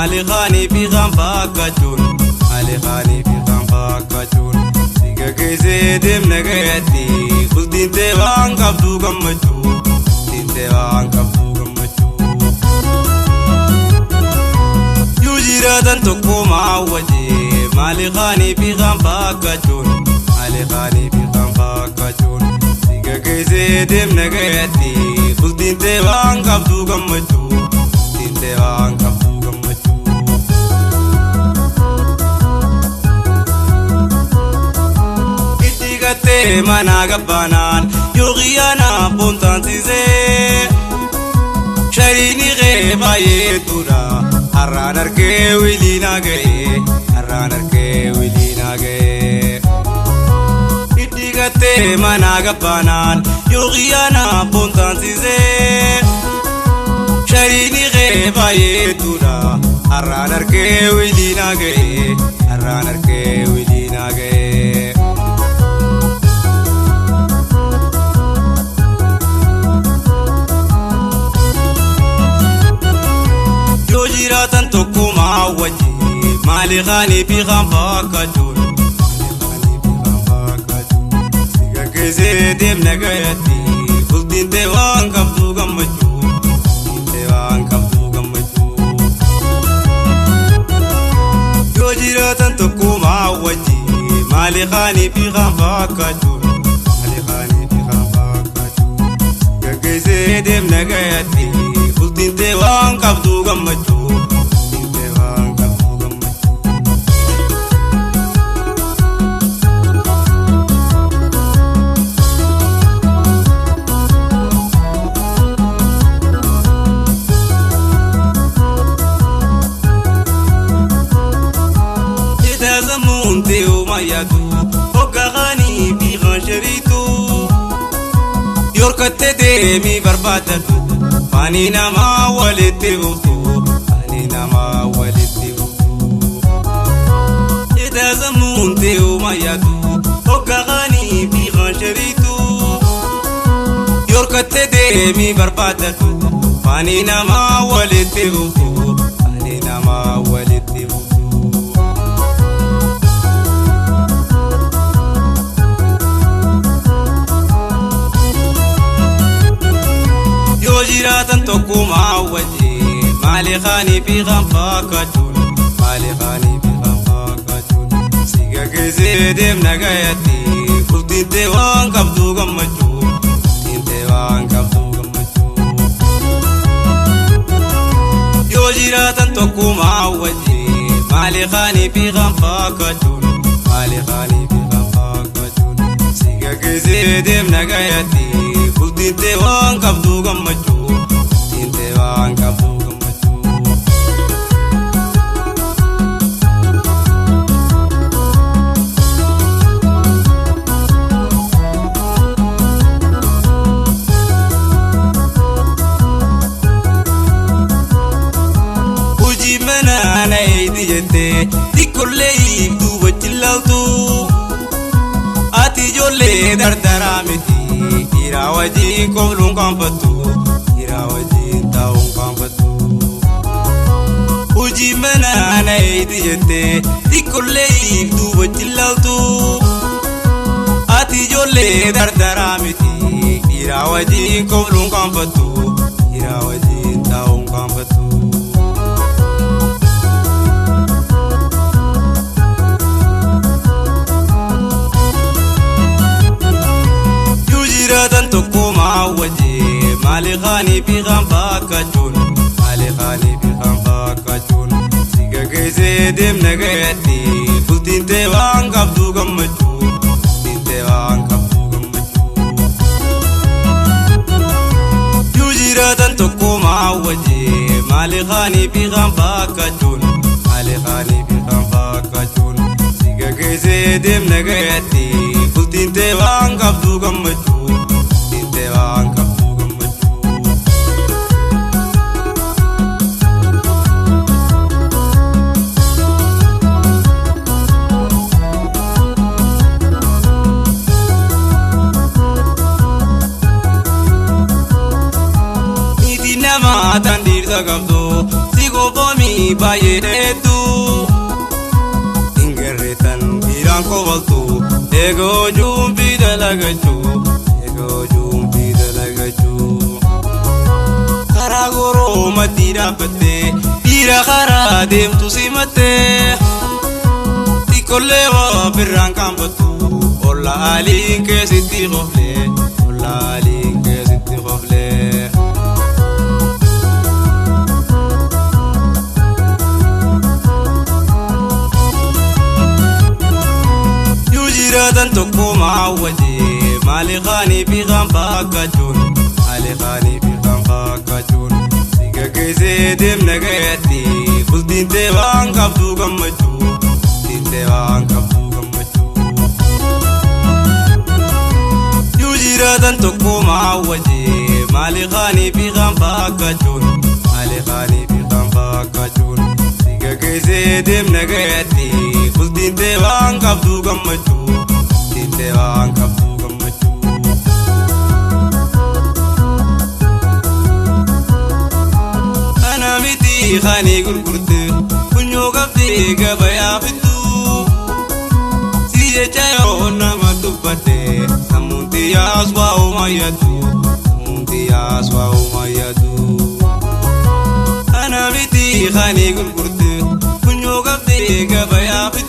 Mali khani fi khanfakatun Mali khani fi khanfakatun Siga kese dem nagayati Kuldin te waan kabdu gammachu Din te waan kabdu gammachu Yujiratan tokko maawaje Mali khani fi khanfakatun Mali khani fi khanfakatun Siga kese dem nagayati Kuldin te waan kabdu gammachu Din te waan kabdu Managabanan Yugiyana Pontan Size Sharini Reba Yetura Aranar Ke Wilina Gaye Aranar Ke Wilina Gaye Itigate Managabanan Yugiyana Pontan Size Sharini Reba Yetura Aranar Ke Wilina Gaye Aranar Ke Wilina Gaye Jiratan tokko maawaje Mali khani fi khanfakatun Mali khani fi khanfakatun Siga kese dem nagayati Kuldin te waan kabdu gammachu Kuldin te waan kabdu gammachu Yo jiratan tokko maawaje Mali khani fi khanfakatun Mali khani fi khanfakatun Siga kese dem nagayati Kuldin te waan kabdu gammachu Yorkate deemi barbaadatu Fani nama walitti buutu Fani nama walitti buutu Ida zamuun ta'u mayyatu Hogga khanii fi khanshariitu Yorkate deemi barbaadatu Fani nama walitti buutu Fani nama walitti buutu Jiratan tokko maawaje Mali khani fi khanfakatun Mali khani fi khanfakatun Siga kese dem nagayati Kuldin te waan kabdu gammachu Kuldin te waan kabdu gammachu Yo jiratan tokko maawaje Mali khani fi khanfakatun Mali khani fi khanfakatun Siga kese dem nagayati Kuldin te waan kabdu gammachu Dikolle duba chillautu Ati jolle dardara miti Ira wajin koblun kampatu Ira wajin taun kampatu Uji mana na iti jette Dikolle duba chillautu Ati jolle dardara miti Ira wajin koblun kampatu Ira wajin taun kampatu Jiratan tokko maawaje Mali khani fi khanfakatun Mali khani fi khanfakatun Siga kese dem nagayati Kuldin te waan kabdu gammachu Kuldin te waan kabdu gammachu Jiratan tokko maawaje Mali khani fi khanfakatun Mali khani fi khanfakatun Siga kese dem nagayati Kuldin te waan kabdu gammachu Nama tandir sagabdo sigo Oromii baay'eetu Ingerreetan dhiiraan kobaltu Eegoo juumbii dalagachuu Eegoo juumbii dalagachuu Karaa goroo maddii dhaabbattee Dhiira karaa deemtu simattee Xiqqollee waa birraan kaanfattu Ollaaliin keessitti qoflee Ollaaliin keessitti qoflee Yujiratan tokko maawwajee Maali qaanii fi kan fakkachuun Maali qaanii fi kan fakkachuun Siga keessee deemna gayatti Bultiin ta'e waan qabdu gammachuu Bultiin ta'e waan qabdu gammachuu Yujiratan tokko maawwajee Maali qaanii fi kan fakkachuun Maali qaanii fi kan fakkachuun Siga keessee deemna gayatti Bultiin ta'e waan qabdu gammachuu Bultiin ta'e waan qabdu gammachuu Kana miti khanii gurgurte Kunyoo qabdee gabayaa fiddu Si jecha yoo nama dubbate Sammuun xiyyaas waa umayyadu Sammuun xiyyaas waa umayyadu Kana miti khanii gurgurte Kunyoo qabdee gabayaa fiddu